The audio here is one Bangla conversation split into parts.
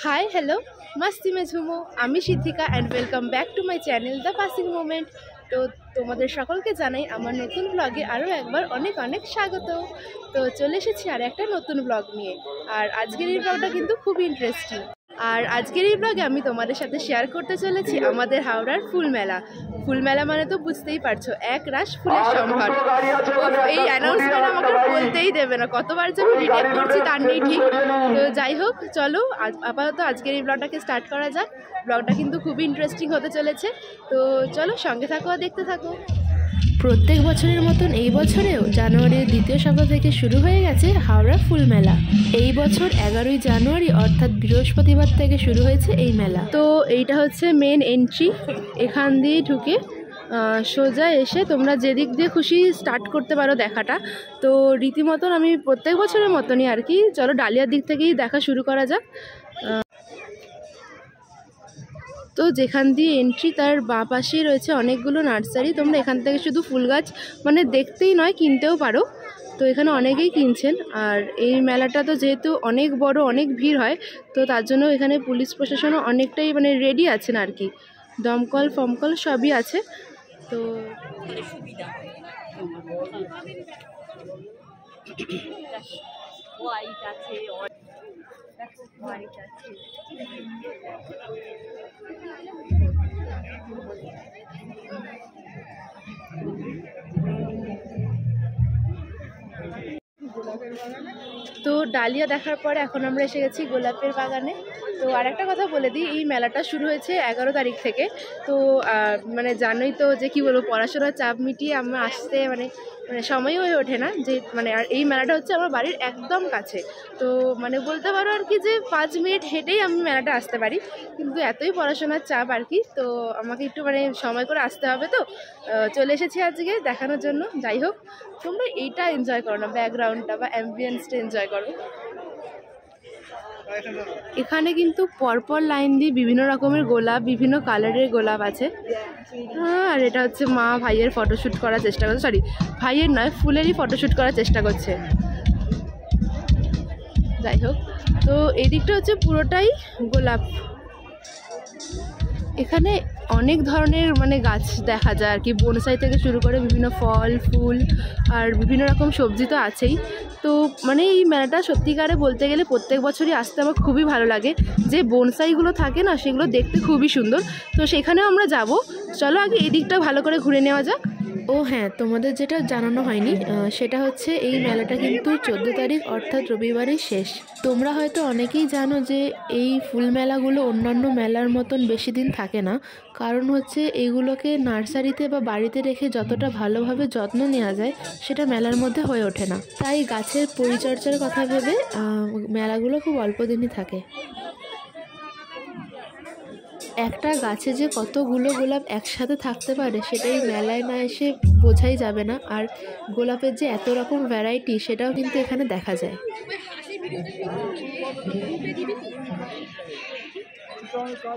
हाय हेलो मस्ती में झुमो আমি Siddhika and welcome back to my channel the passing moment. তো তোমাদের সকলকে জানাই আমার নতুন ব্লগে আরও একবার অনেক অনেক স্বাগত। তো চলে এসেছি আর একটা নতুন ব্লগ নিয়ে। আর আজকের এই ব্লগটা কিন্তু খুব ইন্টারেস্টিং। আর আজকের এই ব্লগে আমি তোমাদের সাথে শেয়ার করতে চলেছি আমাদের হাওড়ার ফুল মেলা। ফুল মেলা মানে তো বুঝতেই পারছো, এক রাশ ফুলের সম্ভার। এই অ্যানাউন্সমেন্ট আমাকে বলতেই দেবে না, কতবার যে আমি রিটেক করছি তার নেই ঠিক। তো যাই হোক, চলো আপাতত আজকের এই ব্লগটাকে স্টার্ট করা যাক। ব্লগটা কিন্তু খুবই ইন্টারেস্টিং হতে চলেছে। তো চলো সঙ্গে থাকো আর দেখতে থাকো। প্রত্যেক বছরের মতন এই বছরেও জানুয়ারির দ্বিতীয় সপ্তাহ থেকে শুরু হয়ে গেছে হাওড়া ফুল মেলা। এই বছর 11ই জানুয়ারি অর্থাৎ বৃহস্পতিবার থেকে শুরু হয়েছে এই মেলা। তো এইটা হচ্ছে মেন এন্ট্রি। এখান দিয়ে ঢুকে সোজা এসে তোমরা যেদিক দিয়ে খুশি স্টার্ট করতে পারো দেখাটা। তো রীতিমতন আমি প্রত্যেক বছরের মতনই আর কি, চলো ডালিয়ার দিক থেকেই দেখা শুরু করা যাক। তো যেখান দিয়ে এন্ট্রি তার বাঁ পাশেই রয়েছে অনেকগুলো নার্সারি। তোমরা এখান থেকে শুধু ফুল গাছ মানে দেখতেই নয়, কিনতেও পারো। তো এখানে অনেকেই কিনছেন। আর এই মেলাটা তো যেহেতু অনেক বড়, অনেক ভিড় হয়, তো তার জন্য এখানে পুলিশ প্রশাসনও অনেকটাই মানে রেডি আছেন আর কি। দমকল ফমকল সবই আছে। তো তো ডালিয়া দেখার পরে এখন আমরা এসে গেছি গোলাপের বাগানে। তো আর একটা কথা বলে দিই, এই মেলাটা শুরু হয়েছে 11 তারিখ থেকে। তো মানে জানোই তো যে কি বলবো, পড়াশোনার চাপ মিটিয়ে আমরা আসতে মানে সময় হয়ে ওঠে না যে মানে। আর এই মেলাটা হচ্ছে আমার বাড়ির একদম কাছে। তো মানে বলতে পারো আর কি যে 5 মিনিট হেঁটেই আমি মেলাটা আসতে পারি। কিন্তু এতই পড়াশোনার চাপ আর কি, তো আমাকে একটু মানে সময় করে আসতে হবে। তো চলে এসেছি আজকে দেখানোর জন্য। যাই হোক, তোমরা এইটা এনজয় করো না, ব্যাকগ্রাউন্ডটা বা অ্যাম্বিয়েন্সটা এনজয় করো। এখানে কিন্তু পরপর লাইন দিয়ে বিভিন্ন রকমের গোলাপ, বিভিন্ন কালারের গোলাপ আছে। হ্যাঁ, আর এটা হচ্ছে মা ভাইয়ের ফটোশ্যুট করার চেষ্টা করছে, সরি ভাইয়ের নয়, ফুলেরই ফটোশ্যুট করার চেষ্টা করছে। যাই হোক, তো এই দিকটা হচ্ছে পুরোটাই গোলাপ। এখানে অনেক ধরনের মানে গাছ দেখা যায় আর কি, বনসাই থেকে শুরু করে বিভিন্ন ফল ফুল আর বিভিন্ন রকম সবজি তো আছেই। তো মানে এই মেলাটা সত্যিকারে বলতে গেলে প্রত্যেক বছরই আসতে আমার খুবই ভালো লাগে। যে বনসাইগুলো থাকে না, সেগুলো দেখতে খুবই সুন্দর। তো সেখানেও আমরা যাব। চলো আগে এই দিকটা ভালো করে ঘুরে নেওয়া যাক। ও হ্যাঁ, তোমাদের যেটা জানানো হয়নি সেটা হচ্ছে এই মেলাটা কিন্তু 14 তারিখ অর্থাৎ রবিবারই শেষ। তোমরা হয়তো অনেকেই জানো যে এই ফুল মেলাগুলো অন্যান্য মেলার মতন বেশি দিন থাকে না। কারণ হচ্ছে এইগুলোকে নার্সারিতে বা বাড়িতে রেখে যতটা ভালোভাবে যত্ন নেওয়া যায় সেটা মেলার মধ্যে হয়ে ওঠে না। তাই গাছের পরিচর্যার কথা ভেবে মেলাগুলো খুব অল্প দিনই থাকে। একটা গাছে যে কতগুলো গোলাপ একসাথে থাকতে পারে সেটাই মেলায় না এসে বোঝাই যাবে না। আর গোলাপের যে এত রকম ভ্যারাইটি সেটাও কিন্তু এখানে দেখা যায়।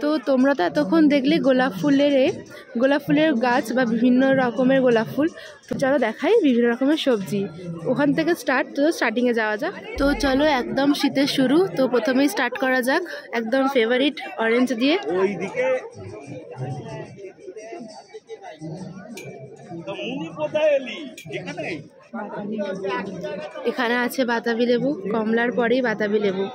তো তোমরা তো এতক্ষণ দেখলে গোলাপ ফুলের গাছ বা বিভিন্ন রকমের গোলাপ ফুল। তো চলো দেখাই বিভিন্ন রকমের সবজি। ওখান থেকে স্টার্টিংয়ে যাওয়া যাক। তো চলো, একদম শীতের শুরু, তো প্রথমেই স্টার্ট করা যাক একদম ফেভারিট অরেঞ্জ দিয়ে। এখানে আছে বাতাবি লেবু, কমলার পরেই বাতাবি লেবু।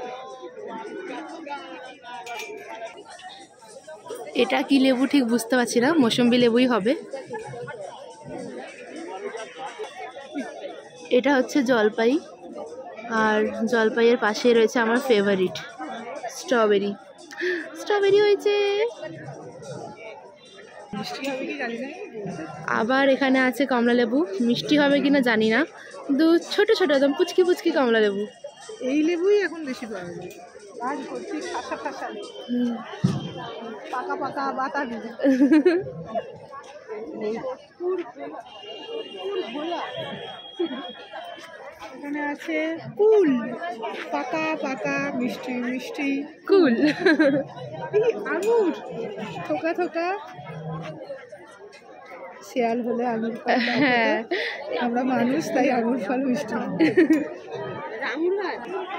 এটা কি লেবু ঠিক বুঝতে পারছি না, মৌসুম্বি লেবুই হবে। এটা হচ্ছে জলপাই, আর জলপাইয়ের পাশে রয়েছে আমার ফেভারিট স্ট্রবেরি। স্ট্রবেরি হয়েছে। আবার এখানে আছে কমলা লেবু, মিষ্টি হবে কিনা জানি না, কিন্তু ছোট ছোট একদম পুচকি পুচকি কমলা লেবু। এই লেবুই এখন বেশি পাওয়া যায়। পাকা পাকা বাতাবি। এখানে আছে কুল, পাকা পাকা মিষ্টি মিষ্টি কুল। আঙুর থোকা থোকা। শিয়াল হলে আঙুর ফল, হ্যাঁ আমরা মানুষ তাই আঙুর ফল মিষ্টি।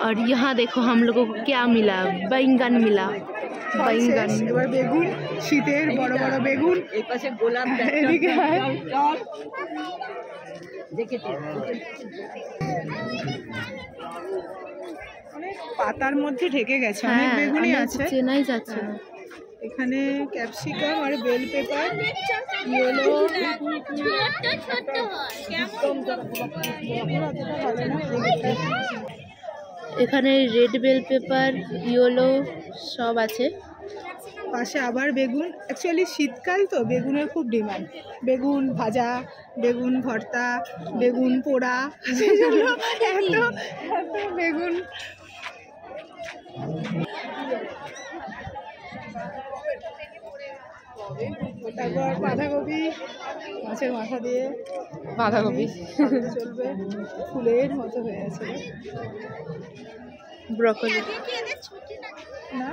और यहाँ देखो हम लोगों को क्या मिला, बैंगन मिला। बैंगन এবার বেগুন, শীতের বড় বড় বেগুন। এদিকে আয়। অনেক পাতার মধ্যে ঢেকে গেছে, অনেক বেগুনই আছে, চেনাই যাচ্ছে না। এখানে ক্যাপসিকাম আর বেল পেপার, ইয়েলো, এখানে রেড বেল পেপার, ইয়েলো সব আছে। পাশে আবার বেগুন। অ্যাকচুয়ালি শীতকাল তো বেগুনের খুব ডিমান্ড, বেগুন ভাজা, বেগুন ভর্তা, বেগুন পোড়া, এত বেগুন। তারপর বাঁধাকপি, মাছের মাথা দিয়ে বাঁধাকপি চলবে, ফুলের মতো হয়ে আছে। ব্রকলি না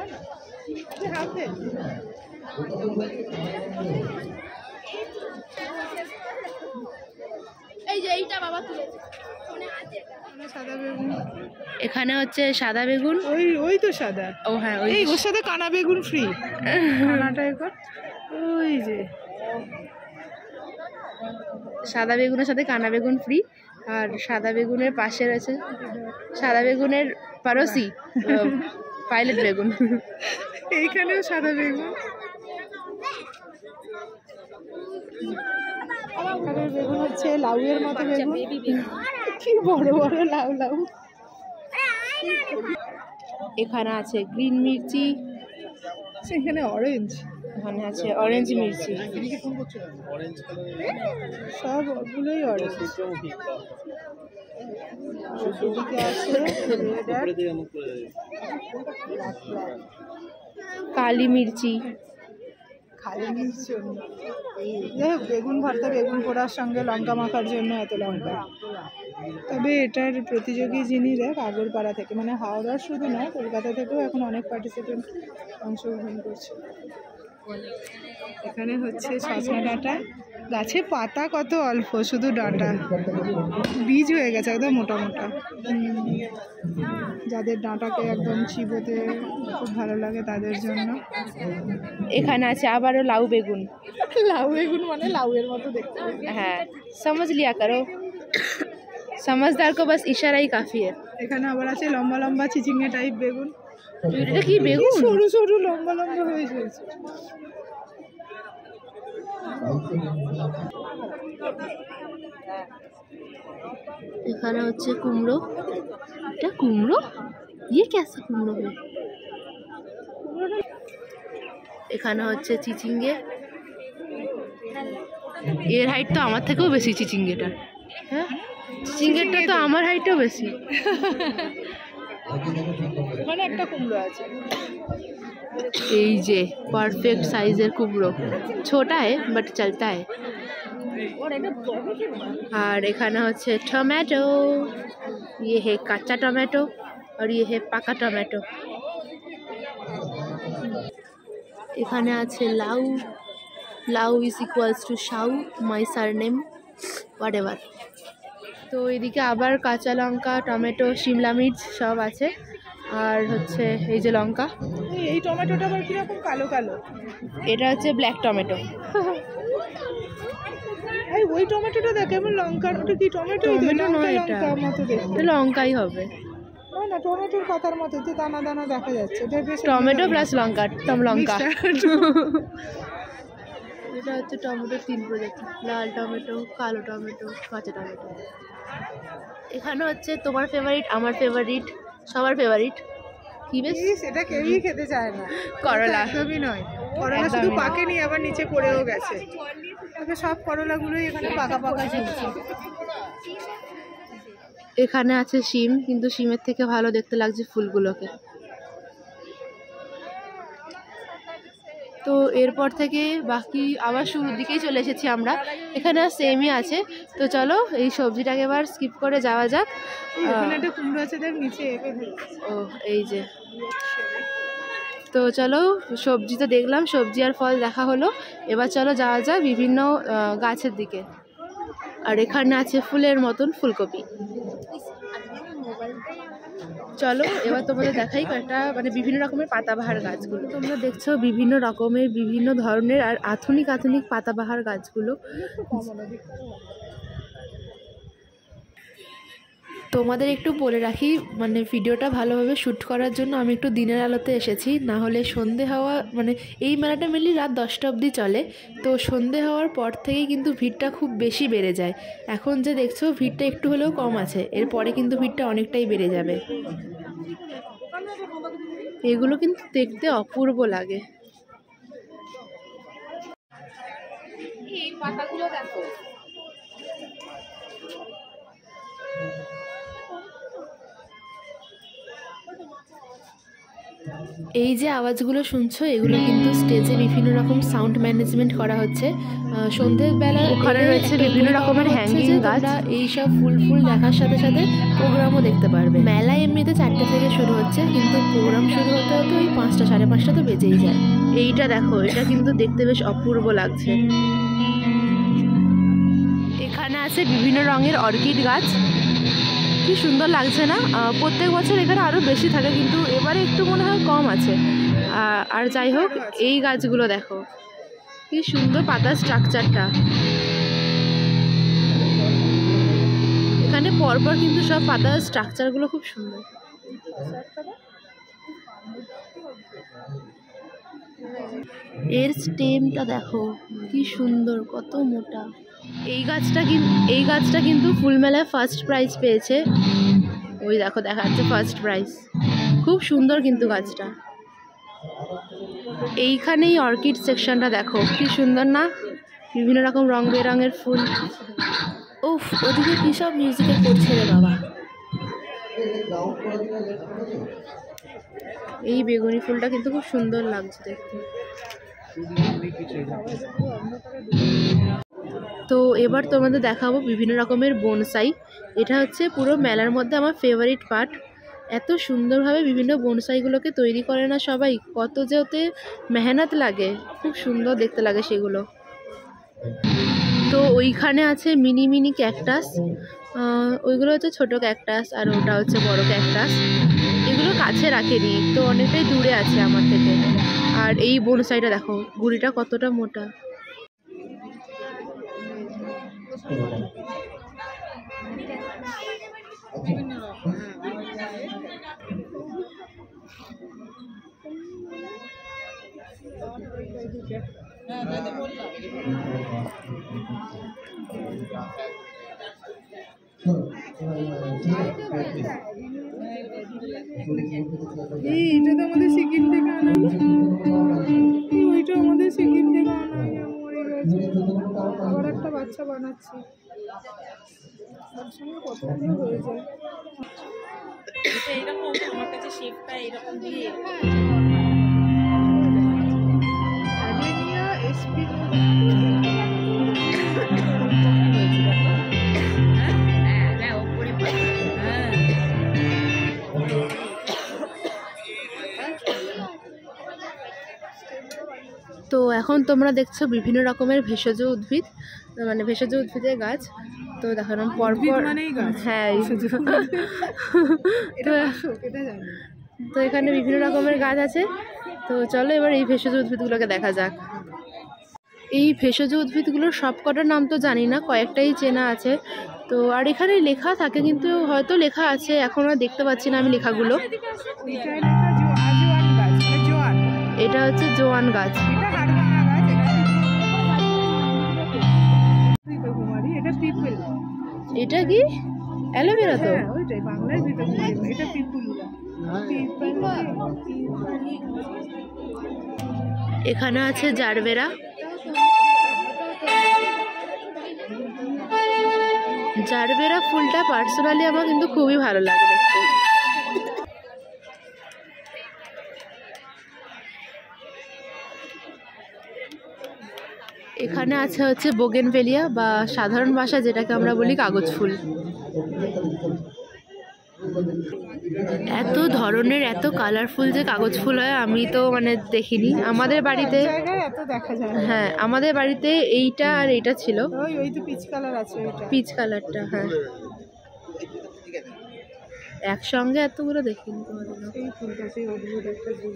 হাতে সাদা বেগুন। এখানে হচ্ছে সাদা বেগুন। ওই তো সাদা। ও হ্যাঁ, এই ওর সাথে কানা বেগুন ফ্রি। কানাটা একবার ওই যে সাদা বেগুনের সাথে কানা বেগুন ফ্রি। আর সাদা বেগুনের পাশে রয়েছে সাদা বেগুনের পারসি পাইলেট বেগুন। এইখানেও সাদা বেগুন। বেগুন হচ্ছে লাউয়ের মতো বেগুন, কি বড় বড় লাউ লাউ। এখানে আছে গ্রিন মির্চি, এখানে অরেঞ্জ, এখানে আছে অরেঞ্জ মির্চি, সবগুলোই অরেঞ্জ। এদিকে আছে কালি মির্চি। খালি মির্চি যাই হোক, বেগুন ভর্তা বেগুন পোড়ার সঙ্গে লঙ্কা মাখার জন্য এত লঙ্কা। তবে এটার প্রতিযোগী যিনি দেখ আগরপাড়া থেকে, মানে হাওড়ার শুধু নয় কলকাতা থেকেও এখন অনেক পার্টিসিপেন্ট অংশগ্রহণ করছে। এখানে হচ্ছে সজনা ডাঁটা, গাছে পাতা কত অল্প, শুধু ডাঁটা, বীজ হয়ে গেছে একদম মোটা মোটা। যাদের ডাঁটাকে একদম চিবোতে খুব ভালো লাগে তাদের জন্য। এখানে আছে আবারও লাউ বেগুন। লাউ বেগুন মানে লাউয়ের মতো দেখতে। হ্যাঁ, समझ लिया करो, समझदार को बस इशारा ही काफी है। এখানে আবার আছে লম্বা লম্বা চিচিঙ্গা টাইপ বেগুন। এটা কি বেগুন? সরু সরু লম্বা লম্বা হয়ে চলছে। এখানে হচ্ছে কুমড়ো। এটা কুমড়ো? ইয়ে कैसा কুমড়ো है? এখানে হচ্ছে চিচিঙ্গে। এর হাইট তো আমার থেকেও বেশি চিচিঙ্গেটা। হ্যাঁ, চিচিঙ্গেরটা তো আমার হাইটও বেশি। মানে একটা কুমড়ো আছে, এই যে পারফেক্ট সাইজের কুমড়ো, ছোটা है बट चलता है। और এখানে হচ্ছে टमाटो, ये है कच्चा टमाटो और ये है পাকা टमाटो। এখানে আছে লাউ, লাউ is equals to Shaw, my surname whatever. তো এদিকে আবার কাঁচা লঙ্কা, টমেটো, শিমলা মির্চ সব আছে। আর হচ্ছে এই যে লঙ্কা। এই টমেটোটা আবার কিরকম কালো কালো? এটা হচ্ছে ব্ল্যাক টমেটো। এই ওই টমেটোটা দেখ কেমন লঙ্কার, ওটা কি টমেটো? টমেটো নয়, এটা লঙ্কার মতো দেখতে। লঙ্কাই হবে না না, টমেটোর পাতার মতো তো দানা দানা দেখা যাচ্ছে। এটা বেশ টমেটো প্লাস লঙ্কা, লঙ্কা। এটা হচ্ছে টমেটো 3 প্রজাতি, লাল টমেটো, কালো টমেটো, কাঁচা টমেটো। এখানে হচ্ছে তোমার ফেভারিট, আমার ফেভারিট, সবার ফেভারিট কি বেশ, সেটা কেউই খেতে চায় না, করলা। একদমই নয়, করলা শুধু পাকেনি আবার নিচে পড়েও গেছে। তবে সব করলাগুলোই এখানে পাকা পাকা ঝুলছে। এখানে আছে শিম, কিন্তু শিমের থেকে ভালো দেখতে লাগছে ফুলগুলোকে। তো এরপর থেকে বাকি আবার শুরুর দিকেই চলে এসেছি আমরা। এখানে সেমই আছে। তো চলো এই সবজিটাকে এবার স্কিপ করে যাওয়া যাক। এখানে একটা কুমড়ো আছে দেখ নিচে। ও এই যে, তো চলো সবজি তো দেখলাম, সবজি আর ফল দেখা হলো, এবার চলো যাওয়া যাক বিভিন্ন গাছের দিকে। আর এখানে আছে ফুলের মতন ফুলকপি। চলো এবার তোমাদের দেখাই কয়েকটা মানে বিভিন্ন রকমের পাতাবাহার গাছগুলো। তোমরা দেখছো বিভিন্ন রকমের বিভিন্ন ধরনের আর আধুনিক আধুনিক পাতাবাহার গাছগুলো। তোমাদের একটু বলে রাখি, মানে ভিডিওটা ভালোভাবে শ্যুট করার জন্য আমি একটু দিনের আলোতে এসেছি, না হলে সন্ধে হওয়া মানে এই মেলাটা মেনলি রাত 10টা অবধি চলে, তো সন্ধে হওয়ার পর থেকেই কিন্তু ভিড়টা খুব বেশি বেড়ে যায়। এখন যে দেখছো ভিড়টা একটু হলেও কম আছে, এরপরে কিন্তু ভিড়টা অনেকটাই বেড়ে যাবে। এগুলো কিন্তু দেখতে অপূর্ব লাগে। এই পাতাগুলো দেখো, এই যে আওয়াজগুলো শুনছো এগুলো কিন্তু স্টেজে বিভিন্ন রকম সাউন্ড ম্যানেজমেন্ট করা হচ্ছে। সন্ধ্যেবেলা ওখানে রয়েছে বিভিন্ন রকমের হ্যাঙ্গিং গাছ, এইসব ফুল ফুল দেখার সাথে সাথে প্রোগ্রামও দেখতে পারবে। মেলা এমনিতে 4টে থেকে শুরু হচ্ছে, কিন্তু প্রোগ্রাম শুরু হতে হতে ওই 5টা সাড়ে 5টা তো বেজেই যায়। এইটা দেখো, এটা কিন্তু দেখতে বেশ অপূর্ব লাগছে। এখানে আছে বিভিন্ন রঙের অর্কিড গাছ, কি সুন্দর লাগছে না? প্রত্যেক বছর এখানে আরও বেশি থাকে, কিন্তু এবারে একটু মনে হয় কম আছে। আর যাই হোক, এই গাছগুলো দেখো কি সুন্দর পাতার স্ট্রাকচারটা। এখানে পরপর কিন্তু সব পাতার স্ট্রাকচারগুলো খুব সুন্দর। এর স্টেমটা দেখো কি সুন্দর, কত মোটা। এই গাছটা কিন্তু ফুলমেলায় ফার্স্ট প্রাইজ পেয়েছে। ওই দেখো দেখা যাচ্ছে ফার্স্ট প্রাইজ, খুব সুন্দর কিন্তু গাছটা। এইখানেই অর্কিড সেকশনটা দেখো কি সুন্দর না, বিভিন্ন রকম রং বেরঙের ফুল। উফ, ওদিকে কি সব মিউজিকে করছে রে বাবা। এই বেগুনি ফুলটা কিন্তু খুব সুন্দর লাগছে দেখতে। তো এবার তোমাদের দেখাবো বিভিন্ন রকমের বনসাই। এটা হচ্ছে পুরো মেলার মধ্যে আমার ফেভারিট পার্ট। এত সুন্দরভাবে বিভিন্ন বনসাইগুলোকে তৈরি করে না সবাই, কত যে ওতে মেহনত লাগে, খুব সুন্দর দেখতে লাগে সেগুলো। তো ওইখানে আছে মিনি মিনি ক্যাকটাস, ওইগুলো হচ্ছে ছোট ক্যাকটাস, আর ওটা হচ্ছে বড় ক্যাকটাস। এগুলো কাছে রাখেনি, তো অনেকটাই দূরে আছে আমার থেকে। আর এই বনসাইটা দেখো, গুড়িটা কতটা মোটা। এইটা তো আমাদের সিকিম থেকে আনা, ওইটা আমাদের সিকিম থেকে আনা, মরে গেছে। আবার একটা বাচ্চা বানাচ্ছি, তার সঙ্গে কতগুলো হয়ে যায়। এইরকম আমার কাছে শেপটা এরকম দিয়ে তো এখন তোমরা দেখছো বিভিন্ন রকমের ভেষজ উদ্ভিদ, মানে ভেষজ উদ্ভিদের গাছ। তো দেখালাম পরপর, হ্যাঁ তো এখানে বিভিন্ন রকমের গাছ আছে। তো চলো এবার এই ভেষজ উদ্ভিদগুলোকে দেখা যাক। এই ভেষজ উদ্ভিদগুলোর সব কটার নাম তো জানি না, কয়েকটাই চেনা আছে। তো আর এখানে লেখা থাকে, কিন্তু হয়তো লেখা আছে, এখন আর দেখতে পাচ্ছি না আমি লেখাগুলো। এটা হচ্ছে জোয়ান গাছ। এটা কি অ্যালোভেরা? তো ওইটাই বাংলায় এটা পিপুল। এখানে আছে জারবেরা। জারবেরা ফুলটা পার্সোনালি আমার কিন্তু খুবই ভালো লাগে দেখতে। এখানে আছে হচ্ছে বোগেনভেলিয়া, বা সাধারণ ভাষায় যেটাকে আমরা বলি কাগজ ফুল। এত ধরনের এত কালারফুল যে কাগজ ফুল হয় আমি তো মানে দেখিনি আমাদের বাড়িতে। হ্যাঁ, আমাদের বাড়িতে এইটা আর এইটা ছিল। পিচ কালারটা। হ্যাঁ, একসঙ্গে এতগুলো দেখিনি কোনোদিনও। এই ফুলটা সেই অদ্ভুত একটা ফুল।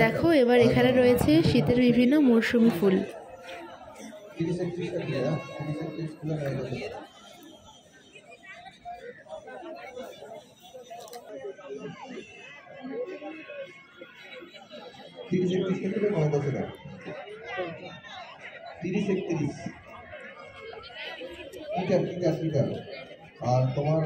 দেখো এবার এখানে রয়েছে শীতের বিভিন্ন মৌসুমি ফুল। আর তোমার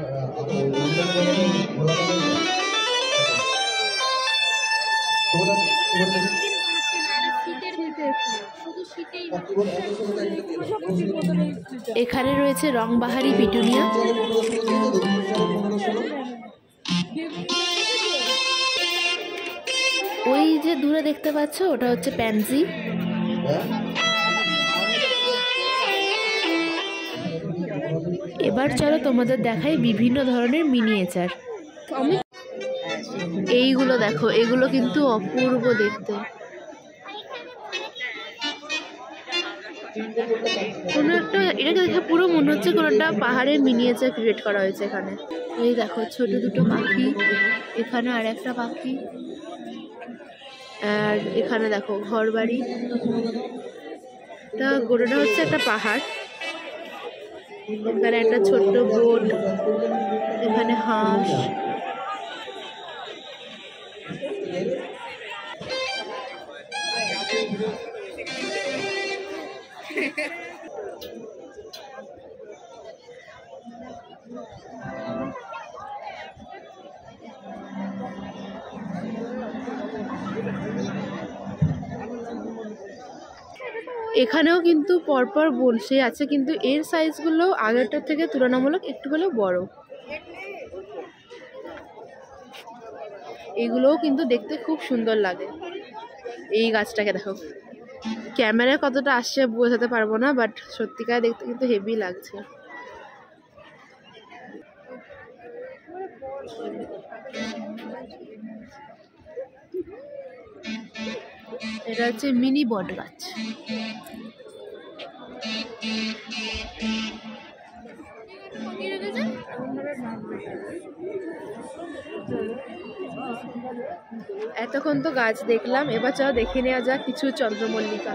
এখানে রয়েছে রংবাহারি পিটুনিয়া। ওই যে দূরে দেখতে পাচ্ছ ওটা হচ্ছে প্যানজি। এবার চলো তোমাদের দেখাই বিভিন্ন ধরনের মিনিয়েচার। এইগুলো দেখো, এগুলো কিন্তু অপূর্ব দেখতে। কোনো একটা, এটাকে দেখে পুরো মনে হচ্ছে কোনো একটা পাহাড়ের মিনিয়েচার ক্রিয়েট করা হয়েছে এখানে। এই দেখো ছোট দুটো পাখি, এখানে আর একটা পাখি, আর এখানে দেখো ঘর বাড়ি। এটা গোটাটা হচ্ছে একটা পাহাড়। এখানে একটা ছোট্ট বোট, এখানে হাঁস। এখানেও কিন্তু পরপর বসে আছে, কিন্তু এর সাইজগুলো আগেরটার থেকে তুলনামূলক একটু হলেও বড়। এগুলোও কিন্তু দেখতে খুব সুন্দর লাগে। এই গাছটাকে দেখো, ক্যামেরায় কতটা আসছে বোঝাতে পারবো না, বাট সত্যিকার দেখতে কিন্তু হেভি লাগছে। এটা হচ্ছে মিনি বট গাছ। এতক্ষণ তো গাছ দেখলাম, এবার চলো দেখে নেওয়া যাক কিছু চন্দ্রমল্লিকা।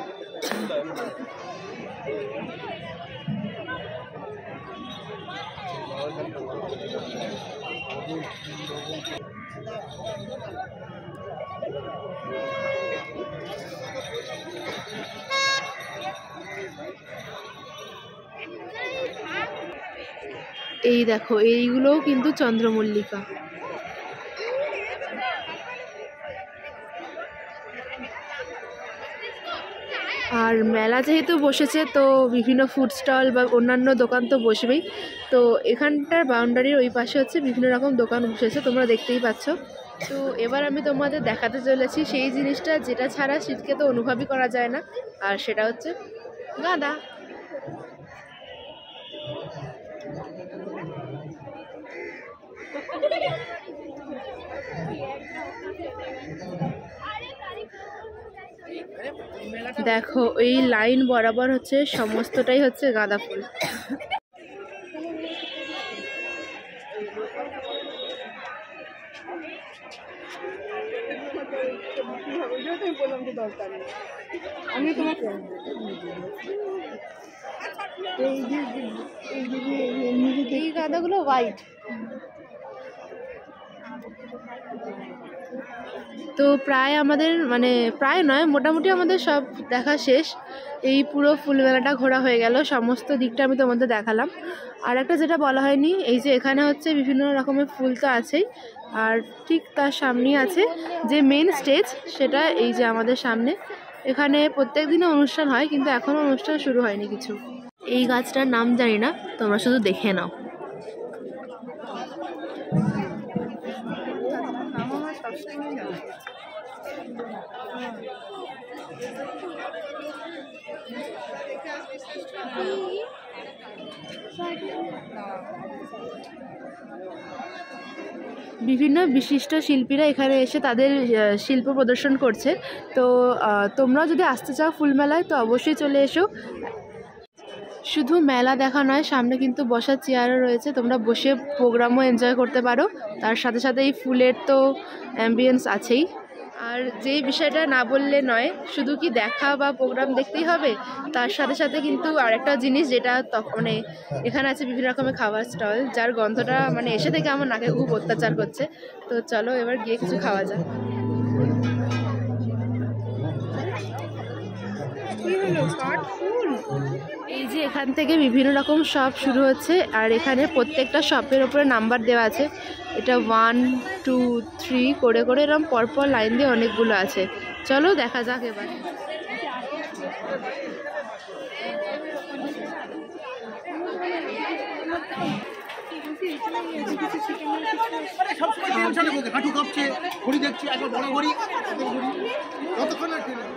এই দেখো, এইগুলোও কিন্তু চন্দ্রমল্লিকা। আর মেলা যেহেতু বসেছে, তো বিভিন্ন ফুড স্টল বা অন্যান্য দোকান তো বসবেই। তো এখানটার বাউন্ডারির ওই পাশে হচ্ছে বিভিন্ন রকম দোকান বসেছে, তোমরা দেখতেই পাচ্ছ। তো এবার আমি তোমাদের দেখাতে চলেছি সেই জিনিসটা যেটা ছাড়া শীতকে তো অনুভবই করা যায় না, আর সেটা হচ্ছে গাঁদা। দেখো এই লাইন বরাবর হচ্ছে সমস্তটাই হচ্ছে গাঁদা ফুল। আমি তোমাকে এই গাঁদাগুলো হোয়াইট। তো প্রায় আমাদের মানে প্রায় নয়, মোটামুটি আমাদের সব দেখা শেষ। এই পুরো ফুলমেলাটা ঘোরা হয়ে গেল, সমস্ত দিকটা আমি তোমাদের দেখালাম। আর একটা যেটা বলা হয়নি, এই যে এখানে হচ্ছে বিভিন্ন রকমের ফুল তো আছেই, আর ঠিক তার সামনেই আছে যে মেন স্টেজ, সেটা এই যে আমাদের সামনে। এখানে প্রত্যেক দিনে অনুষ্ঠান হয়, কিন্তু এখনও অনুষ্ঠান শুরু হয়নি কিছু। এই গাছটার নাম জানি না, তোমরা শুধু দেখে নাও। বিভিন্ন বিশিষ্ট শিল্পীরা এখানে এসে তাদের শিল্প প্রদর্শন করছে। তো তোমরাও যদি আসতে চাও ফুলমেলায়, তো অবশ্যই চলে এসো। শুধু মেলা দেখা নয়, সামনে কিন্তু বসার চেয়ারও রয়েছে, তোমরা বসে প্রোগ্রামও এনজয় করতে পারো। তার সাথে সাথে এই ফুলের তো অ্যাম্বিয়েন্স আছেই। আর যেই বিষয়টা না বললে নয়, শুধু কি দেখা বা প্রোগ্রাম দেখতেই হবে, তার সাথে সাথে কিন্তু আরেকটা জিনিস যেটা মানে এখানে আছে বিভিন্ন রকমের খাবার স্টল, যার গন্ধটা মানে এসে থেকে আমার নাকে খুব অত্যাচার করছে। তো চলো এবার গিয়ে কিছু খাওয়া যাক। এই যে এখান থেকে বিভিন্ন রকম শপ শুরু হচ্ছে, আর এখানে প্রত্যেকটা শপের ওপরে নাম্বার দেওয়া আছে। এটা 1 2 3 করে করে এরকম পরপর লাইন দিয়ে অনেকগুলো আছে। চলো দেখা যাক এবার।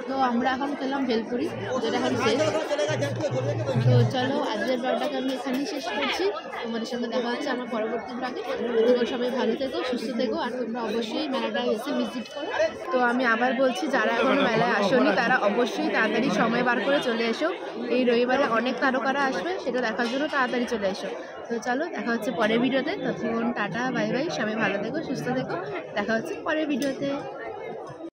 তো আমরা এখন খেলাম ভেলপুরি, যেটা এখন শেষ। তো চলো আজকের ব্লগটাকে আমি এখানেই শেষ করছি। তোমাদের সঙ্গে দেখা হচ্ছে আমার পরবর্তী ব্লগে। তোমরা সবাই ভালো থেকো, সুস্থ থেকো, আর তোমরা অবশ্যই মেলাটা এসে ভিজিট করো। তো আমি আবার বলছি, যারা এখনো মেলায় আসোনি তারা অবশ্যই তাড়াতাড়ি সময় বার করে চলে এসো। এই রবিবারে অনেক তারকারা আসবে, সেটা দেখার জন্য তাড়াতাড়ি চলে এসো। তো চলো দেখা হচ্ছে পরের ভিডিওতে। ততক্ষণ টাটা, বাই বাই, সবাই ভালো থেকো, সুস্থ থেকো, দেখা হচ্ছে পরের ভিডিওতে।